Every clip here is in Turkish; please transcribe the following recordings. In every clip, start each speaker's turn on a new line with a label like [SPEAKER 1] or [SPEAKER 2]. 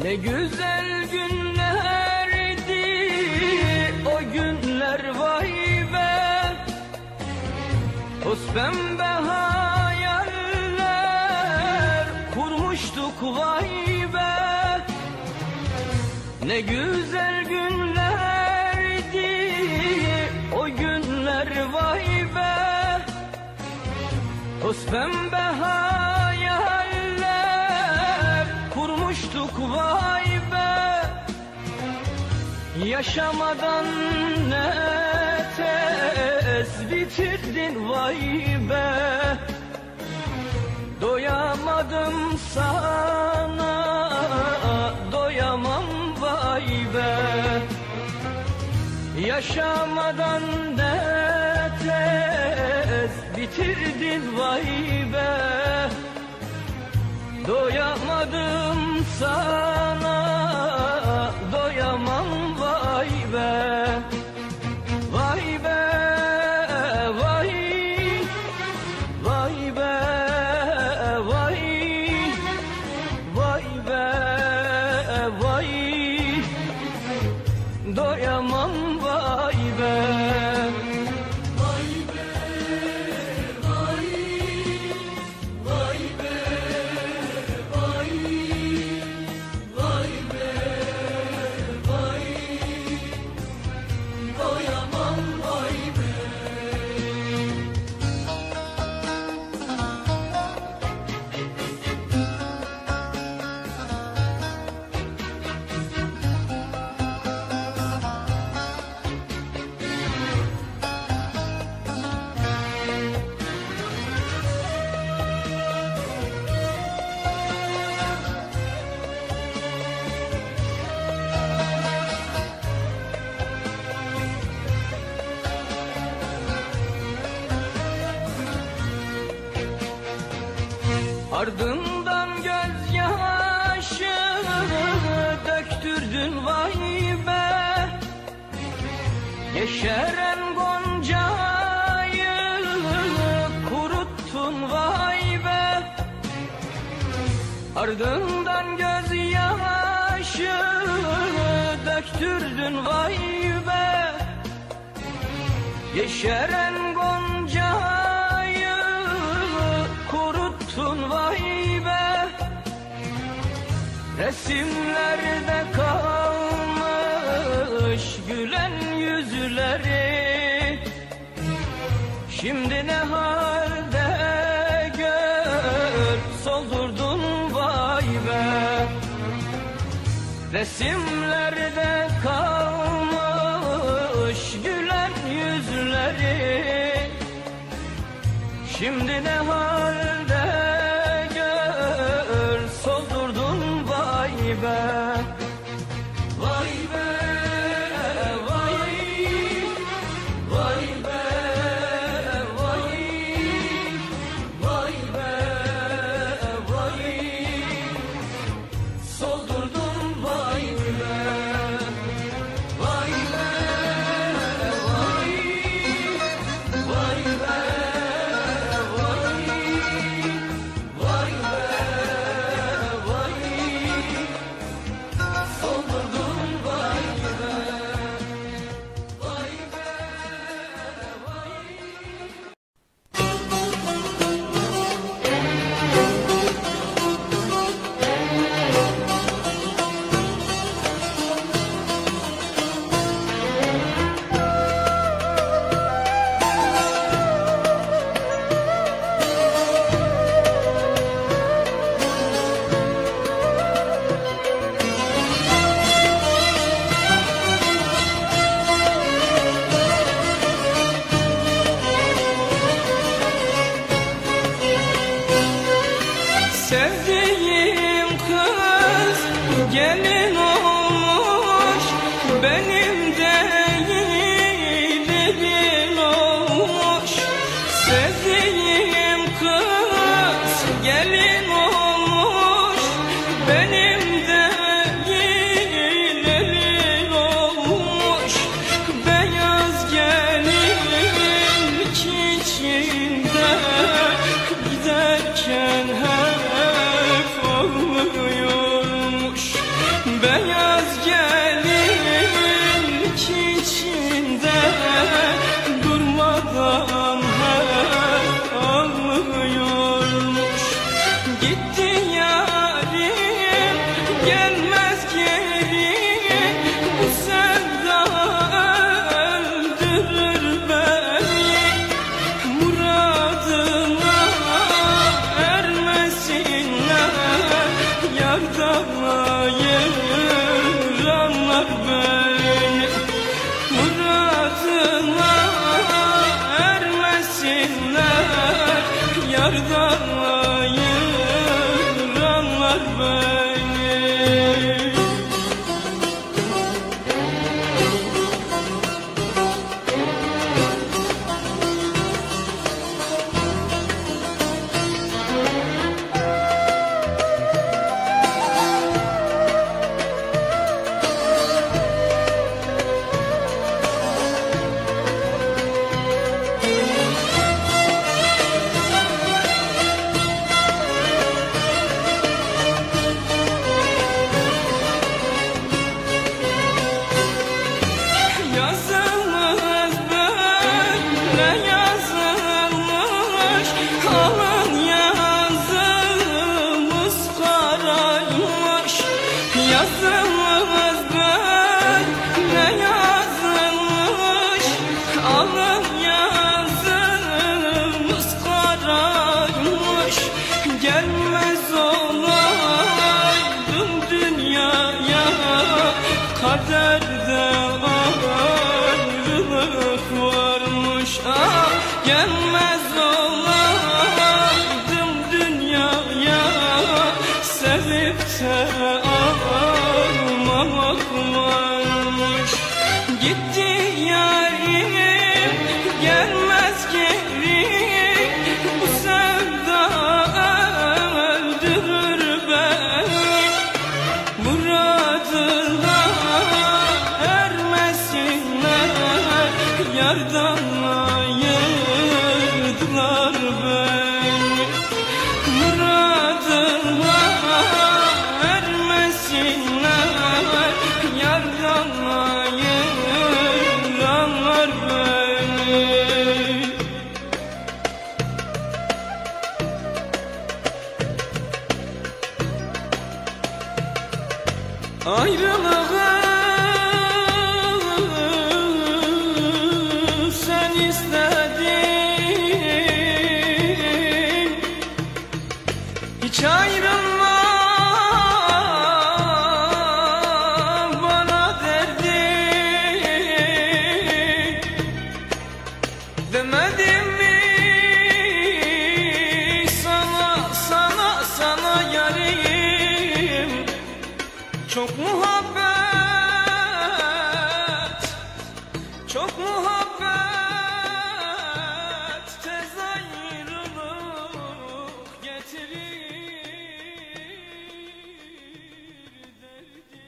[SPEAKER 1] Ne güzel günlerdi o günler, vay be. Toz pembe hayaller kurmuştuk, vay be. Ne güzel günlerdi o günler, vay be. Toz pembe hayaller kurmuştuk, vay be. Yaşamadan ne tez bitirdin, vay be. Doyamadım sana, doyamam, vay be. Yaşamadan ne tez bitirdin, vay be. Doyamadım sana, doyamam, vay be. Vay be, vay, vay be, vay, vay be, vay. Doyamam, vay be. Ardından gözyaşı döktürdün, vay be. Yeşeren goncayı kuruttun, vay be. Ardından gözyaşı döktürdün, vay be. Yeşeren goncayı kuruttun, vay be. Resimlerde kalmış gülen yüzleri, şimdi ne halde gör soldurdun, vay be. Resimlerde kalmış gülen yüzleri, şimdi ne halde gör soldurdun, vay be. Vay be, vay, vay be, vay, vay be, vay. Soldurdun, vay be. Vay be, vay, vay be.
[SPEAKER 2] Sevdiğim kız gelin olmuş, benim değil elin olmuş. Sevdiğim kız gelin olmuş, benim değil elin olmuş. Beyaz gelin çiçeğinde giderken hep ağlıyormuş. gelmez olaydım dünyaya, sevip de almamakmış. Gitti yarim, gelmez geri, bu sevda öldürür beni. Muradına ermesinler, yardan ayırdılar beni. Muradına ermesinler, yardan ayırdılar beni. Ayrılığı sen istedin, hiç ayrılma bana derdin. Demedim mi sana yarim, çok muhabbet, tez ayrılık getirir derdi.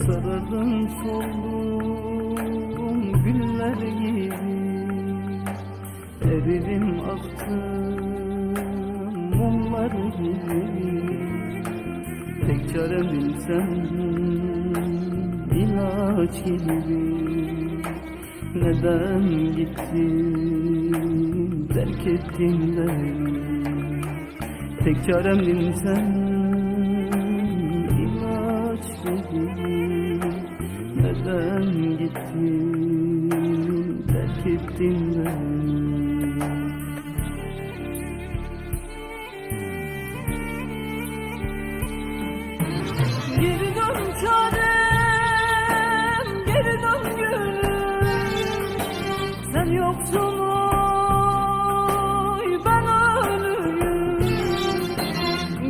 [SPEAKER 3] Sarardım soldum güller gibi, eridim aktım mumlar gibi. Tek çarem sen ilaç gibi. Neden gittin terk ettin beni? Tek çarem sen ilaç gibi. Neden gittin terk ettin beni?
[SPEAKER 4] Geri dön çarem, geri dön gülüm. Sen yoksun oy ben ölüyüm.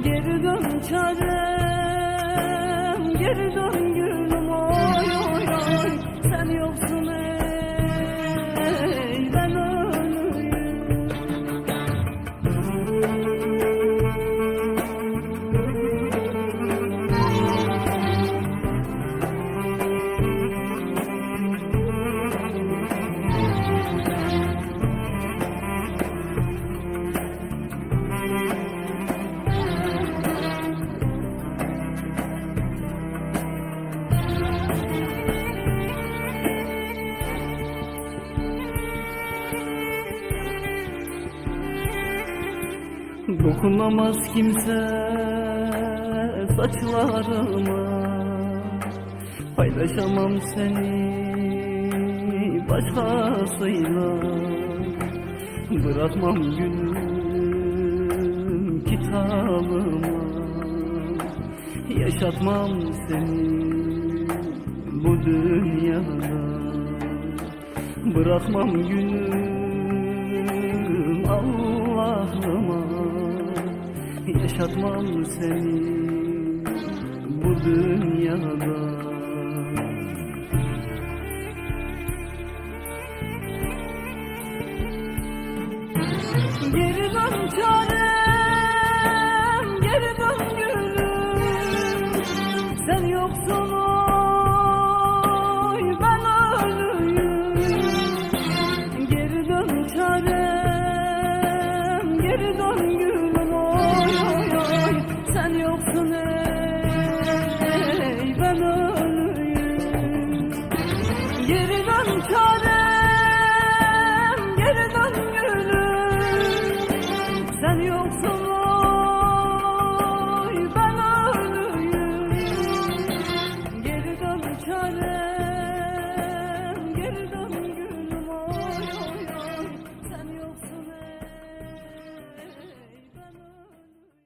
[SPEAKER 4] Geri dön çarem, geri dön gülüm oy oy oy. Sen yoksun ey ben ölüyüm.
[SPEAKER 3] Dokunamaz kimse saçlarıma. Paylaşamam seni başkasıyla, bırakmam gülüm kitabıma. Yaşatmam seni bu dünyada, bırakmam gülüm Allah'ıma. Yaşatmam seni bu dünyada.
[SPEAKER 4] Geri dön çarem, geri dön gülüm. Sen yoksun oy ben ölüyüm. Geri dön çarem, geri dön gülüm oy oy oy. Sen yoksun ey ben ölüyüm. Geri dön çarem, geri dön gülüm. Sen yoksun oy ben ölüyüm. Geri dön çarem, geri dön gülüm oy oy oy. Sen yoksun ey ben ölüyüm.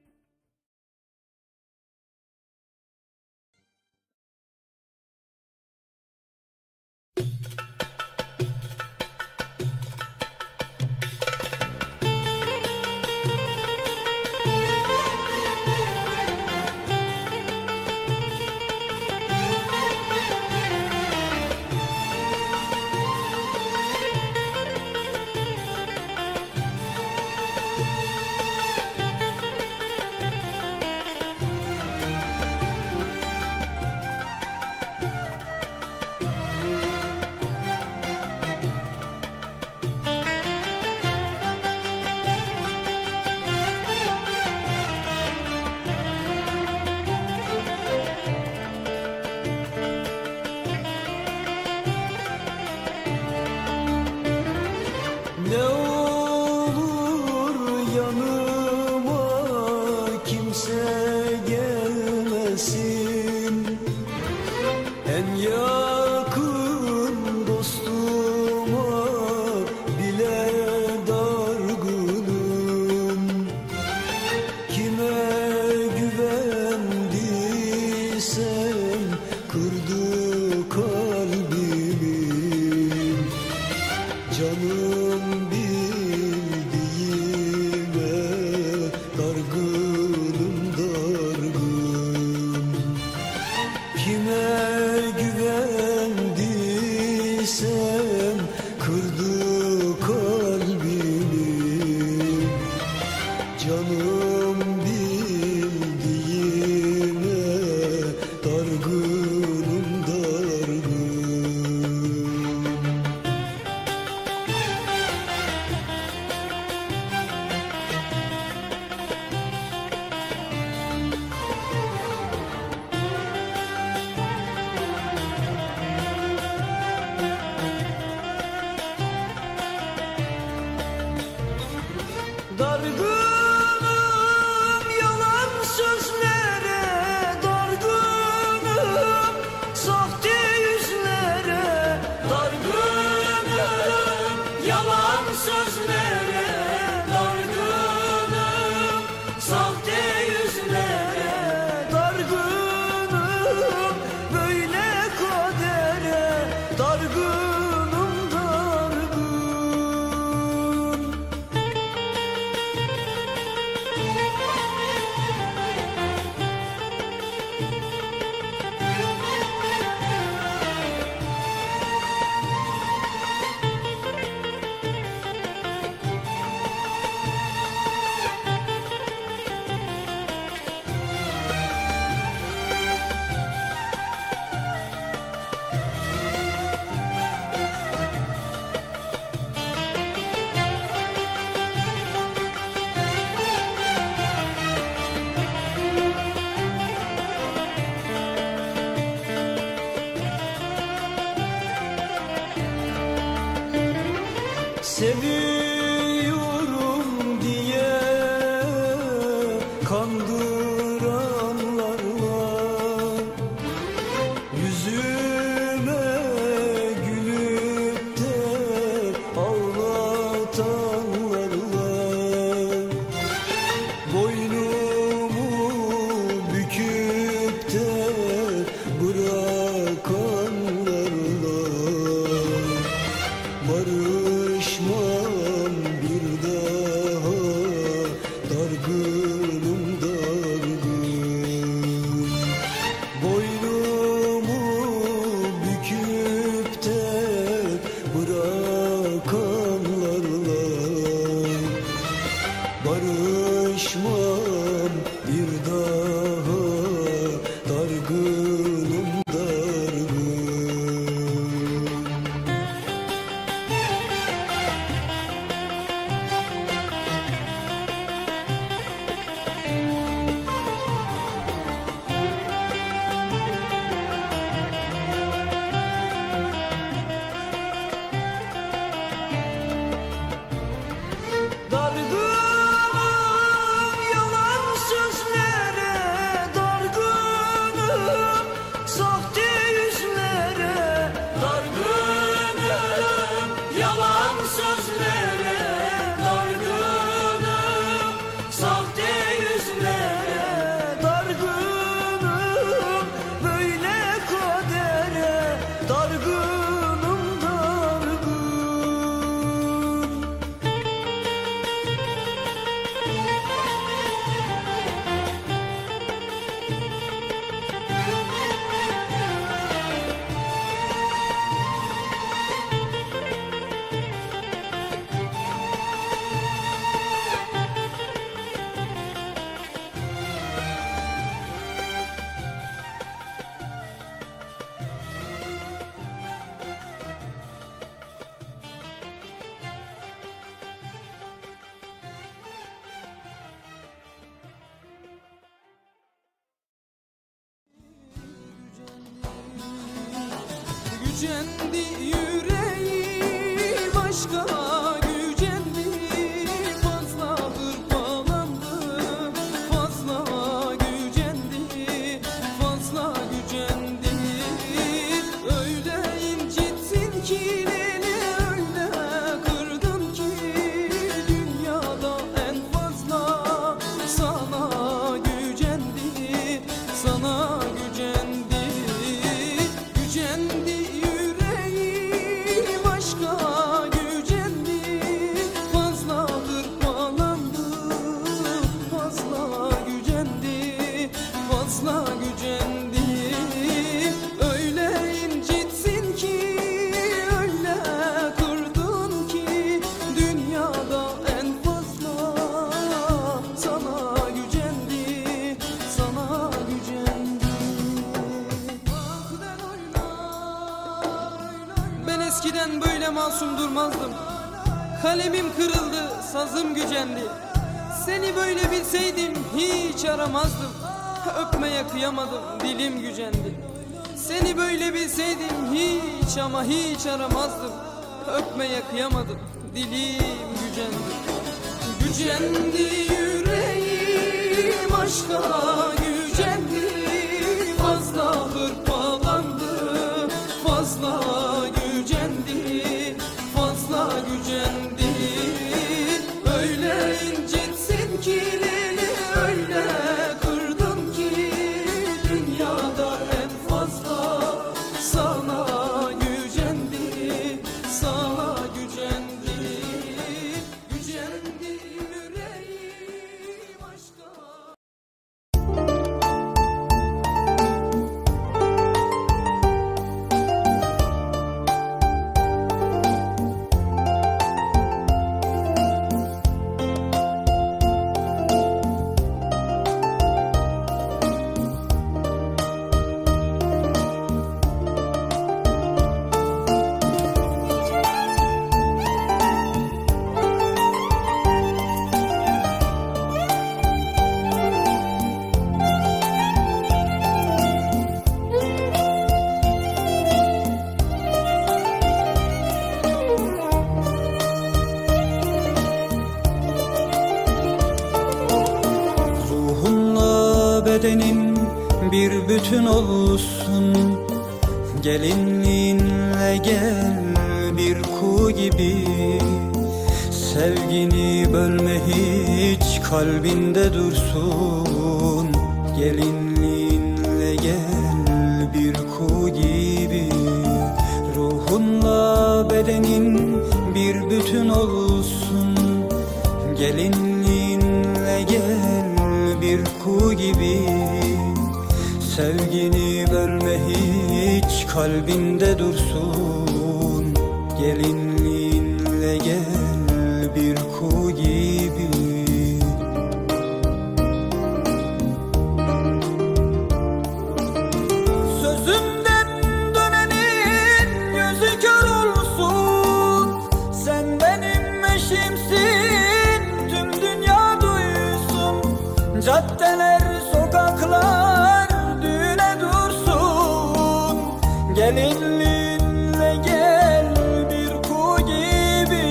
[SPEAKER 1] Ne olur yanıma kimse gelmesin. En yakın dostuma bile dargınım. Kime güvendiysem kırdı kalbimi. Canım bildiğime dargınım dargın. Kime güvendiysem kırdı kalbimi. Canım bildiğime dargınım dargın. Dargınım yalan sözlere, dargınım sahte yüzlere. Dargınım yalan sözlere, dargınım sahte yüzlere. Dargınım böyle kadere, dargınım dargın. Seviyorum diye kandıranlar
[SPEAKER 2] Gücendi yüreğim aşka gücendi, fazla hırpalandım, fazla gücendi, fazla gücendi. Öyle incittin ki beni, öyle kırdın ki dünyada en fazla sana gücendi, sana gücendi. Gücendi yüreğim aşka gücendi, fazla hırpalandım, fazla gücendi, fazla gücendi. Öyle incitsin ki, öyle kırdın ki dünyada en fazla sana gücendi, sana gücendi. Ben eskiden böyle masum durmazdım. Kalemim kırıldı, sazım gücendi. Seni böyle bilseydim hiç aramazdım. Öpmeye kıyamadım, dilim gücendi. Seni böyle bilseydim hiç ama hiç aramazdım. Öpmeye kıyamadım, dilim gücendi. Gücendi yüreğim aşka gücendi, fazla hırpalandım, fazla gücendi, fazla gücendi. Öyle incitsin ki beni, öyle kırdın ki dünyada en fazla sana gücendi, sana gücendi. Gücendi yüreğim aşka.
[SPEAKER 5] Ruhunla bedenin bir bütün olsun, gelinliğinle gel bir kuğu gibi. Sevgini bölme hiç kalbinde dursun, gelinliğinle gel bir kuğu gibi. Ruhunla bedenin bir bütün olsun, gelinliğinle gel bir kuğu gibi. Sevgini bölme hiç kalbinde dursun, gelinliğinle gel bir kuğu gibi. Sözümden dönenin gözü kör olsun, sen benim eşimsin, tüm dünya duysun. Caddeler, sokaklar düğüne dursun, gelinliğinle gel bir kuğu gibi.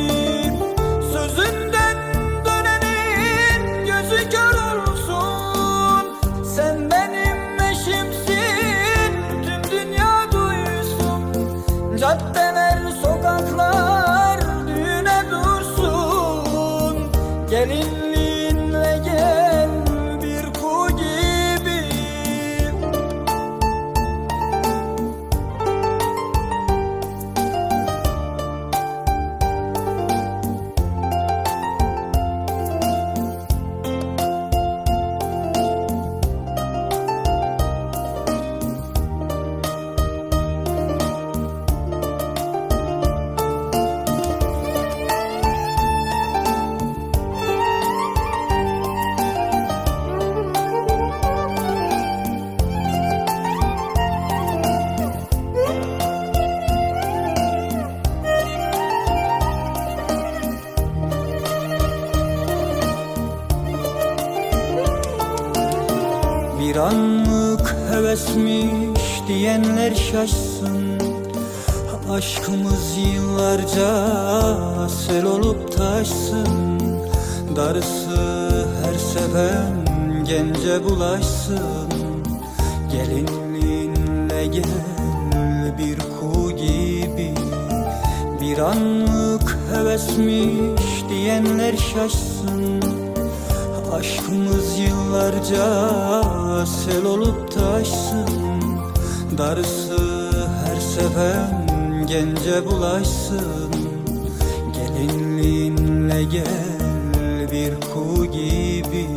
[SPEAKER 5] Sözünden dönenin gözü kör olsun, sen benim eşimsin, tüm dünya duysun. Caddeler, sokaklar düğüne dursun, gelinliğinle gel bir kuğu gibi. Bir anlık hevesmiş diyenler şaşsın, Aşkımız yıllarca sel olup taşsın. Darısı her seven gence bulaşsın. Gelinliğinle gel bir kuğu gibi. Bir anlık hevesmiş diyenler şaşsın. Aşkımız yıllarca sel olup taşsın. Darısı her seven gence bulaşsın. Gelinliğinle gel bir kuğu gibi.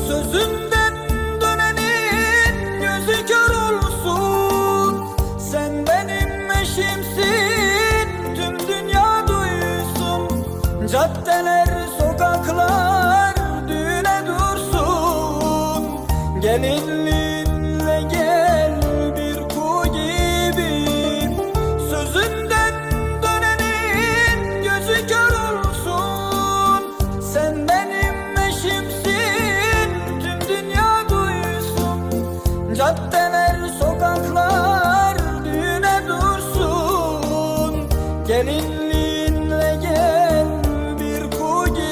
[SPEAKER 1] Sözümden dönenin gözü kör olsun. Sen benim eşimsin, tüm dünya duysun. Caddeler, sokaklar düğüne dursun. Gelinliğinle gel bir kuğu gibi. Sözünden dönenin gözü kör olsun. Sen benim eşimsin, tüm dünya duysun. Caddeler, sokaklar düğüne dursun. Gelinliğinle gel bir kuğu gibi.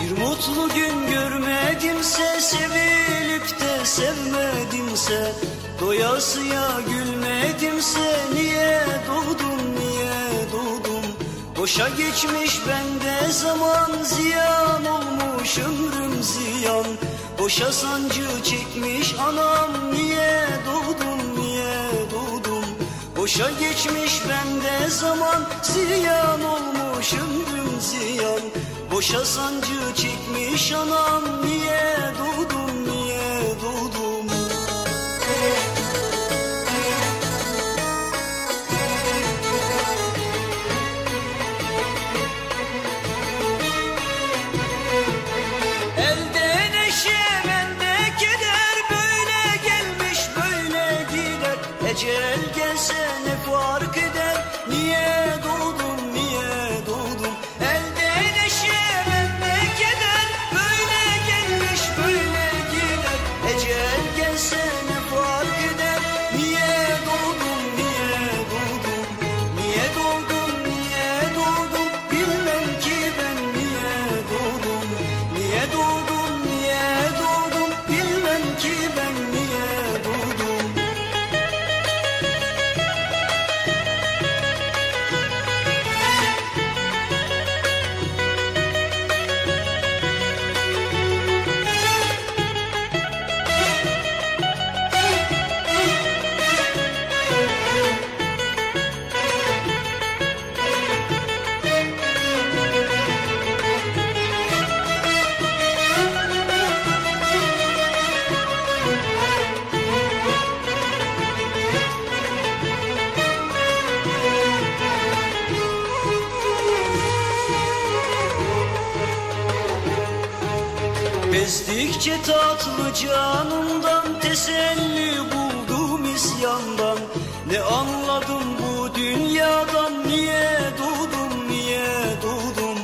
[SPEAKER 1] Bir mutlu gün görmedimse, sevilip de sevmedimse, doyasıya gülmedimse, niye doğdum, niye doğdum? Boşa geçmiş bende zaman, ziyan olmuş ömrüm ziyan. Boşa sancı çekmiş anam, niye doğdum, niye doğdum? Boşa geçmiş bende zaman, ziyan olmuş ömrüm ziyan. Boşa sancı çekmiş anam, niye doğdum, niye doğdum? Elde neşe, bende keder, böyle gelmiş böyle gider. Ecel gelse ne fark eder, niye doğdum, niye doğdum? Elde neşe, bende keder, böyle gelmiş böyle gider. Ecel gelse ne fark eder, niye doğdum, niye doğdum? Niye doğdum, niye doğdum? Bilmem ki ben niye doğdum. Niye doğdum, niye doğdum? Bilmem ki ben niye doğdum. Bezdikçe tatlı canımdan, teselli buldum isyandan. Ne anladım bu dünyadan, niye doğdum, niye doğdum?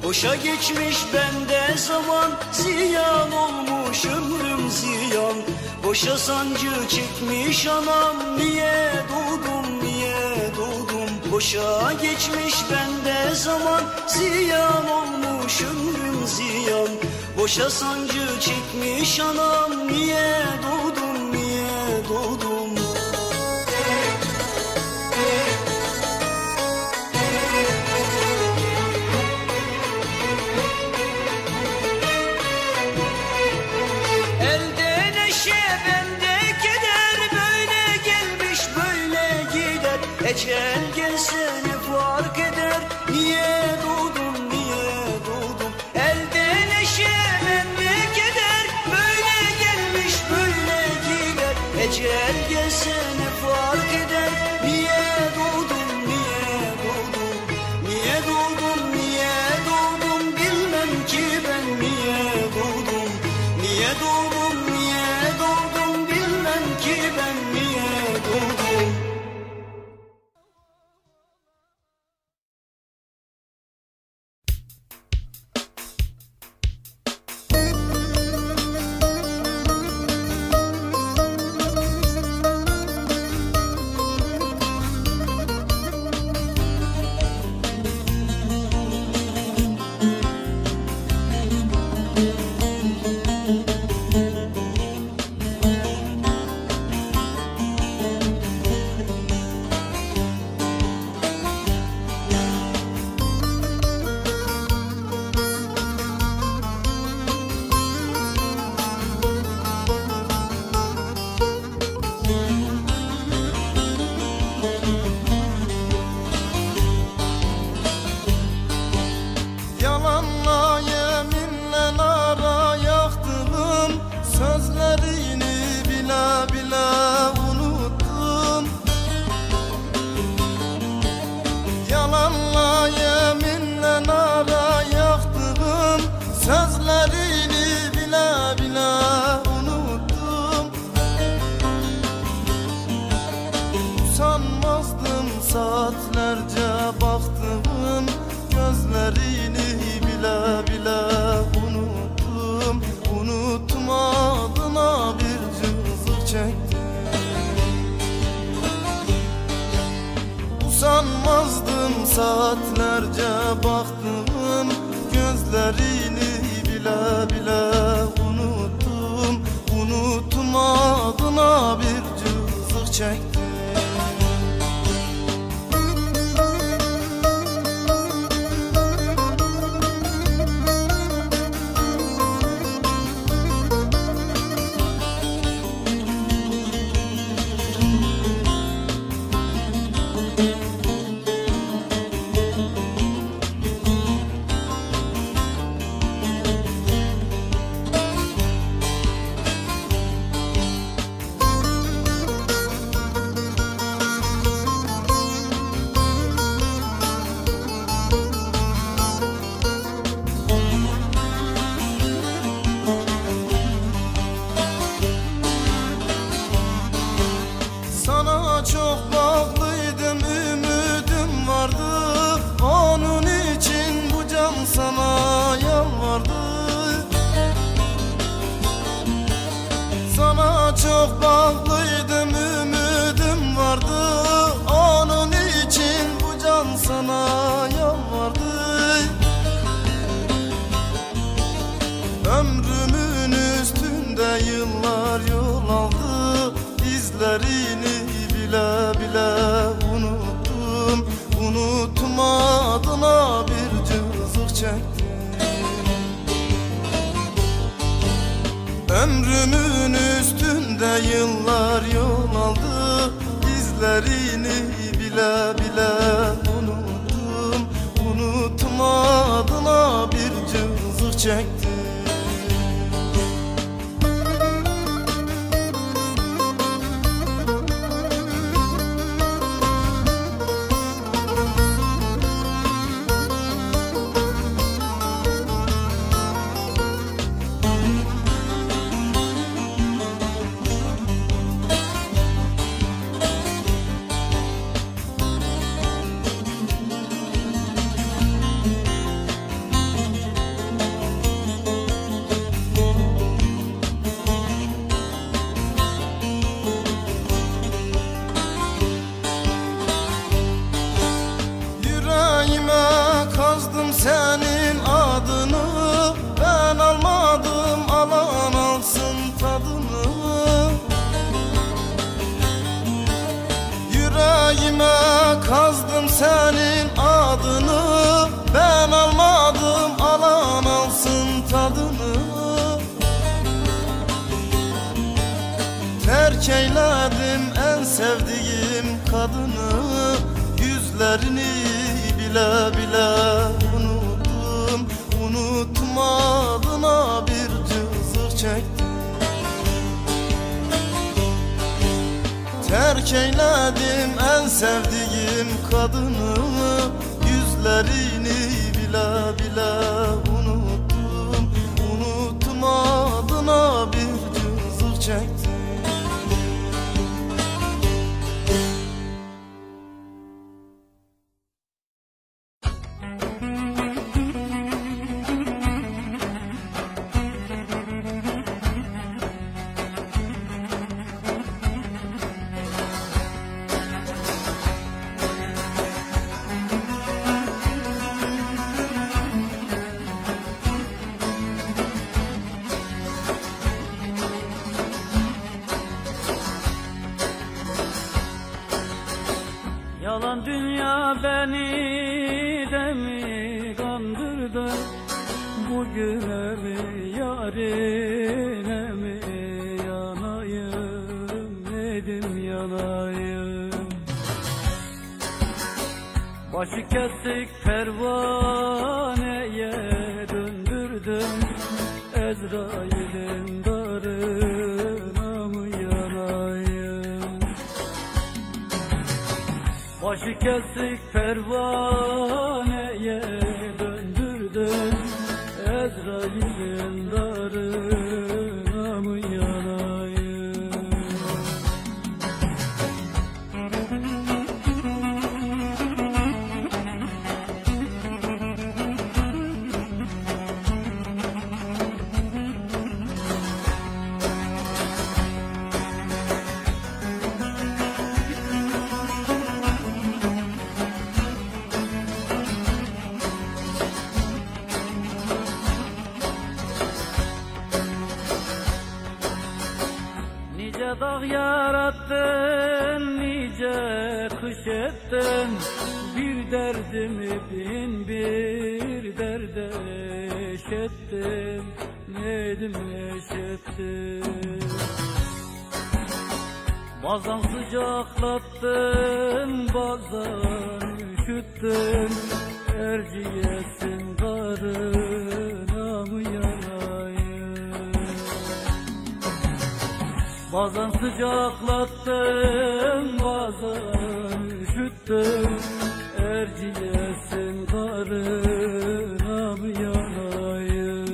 [SPEAKER 1] Boşa geçmiş bende zaman, ziyan olmuş ömrüm ziyan. Boşa sancı çekmiş anam, niye doğdum, niye doğdum? Boşa geçmiş bende zaman, ziyan olmuş ömrüm ziyan. Boşa sancı çekmiş anam, niye doğdum, niye doğdum? Elde neşe bende keder, böyle gelmiş böyle gider. Ecel gelse ne fark eder, niye doğdum, niye doğdum? Elde neşe bende keder, böyle gelmiş böyle gider. Ecel gelse ne fark eder, niye doğdum, niye doğdum? Niye doğdum, niye doğdum, bilmem ki ben niye doğdum? Niye doğdum, niye doğdum, bilmem ki ben niye doğdum?
[SPEAKER 6] Yalanla yeminle nara yaktım, sözlerini bile bile unuttum. Yalanla yeminle nara yaktım, sözlerini bile bile unuttum. Sanmazdım saatlerce baktım, gözlerini bile bile unuttum. Unuttum, adına bir cızır çektim. Usanmazdım saatlerce baktım, gözlerini bile bile unuttum. Unuttum, adına bir cızır çektim. Sana çok bağlıydım, ümidim vardı. Onun için bu can sana yalvardı. Sana çok bağlıydım, ümidim vardı. Onun için bu can sana yalvardı. Ömrümün üstünde yıllar yol aldı, izlerini bile bile unuttum. Unuttum, adına bir cızır çektim. Ömrümün üstünde yıllar yol aldı, izlerini bile bile unuttum. Unuttum, adına bir cızır çektim. senin adını, ben almadım alan alsın tadını. Yüreğime kazdım senin adını, ben almadım alan alsın tadını. Terk eyledim en sevdiğim kadını, yüzlerini bile bile unuttum. Unutmadığına bir cızır çektim. Terk eyledim en sevdiğim kadını, yüzlerini bile bile unuttum. Unutmadığına bir cızır çektim.
[SPEAKER 7] Yalan dünya beni de mi kandırdı? Bugüne mi yarine mi yanayım, nedim yanayım? Başı kesik pervaneye döndürdüm, Ezrail'in darına mı yanayım? Başı kesik pervaneye döndürdüm, Ezrail'in darına mı yanayım? Nice dağ yarattın, nice kış ettin, bir derdimi bin bir derde eşettin, nedim eşettin. Bazen sıcaklattın, bazen üşüttün, Erciyes'in karına mı yanayım? Bazen sıcaklattın, bazen üşüttün, Erciyes'in karına mı yanayım?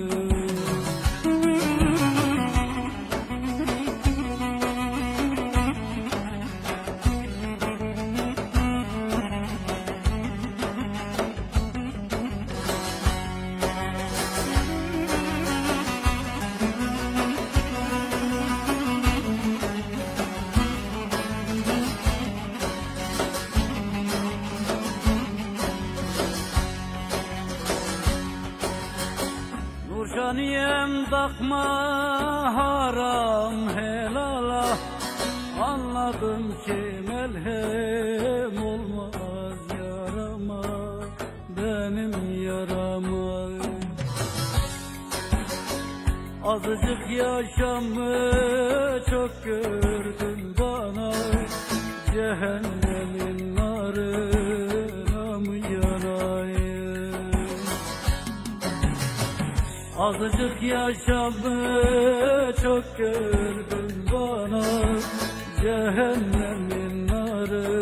[SPEAKER 7] Nurşaniyem takma haram helala, anladım ki melhem olmaz yarama, benim yarama. Azıcık yaşamı çok gördün bana, cehennemin narına mı yanayım? Azıcık yaşamı çok gördün bana, cehennemin narına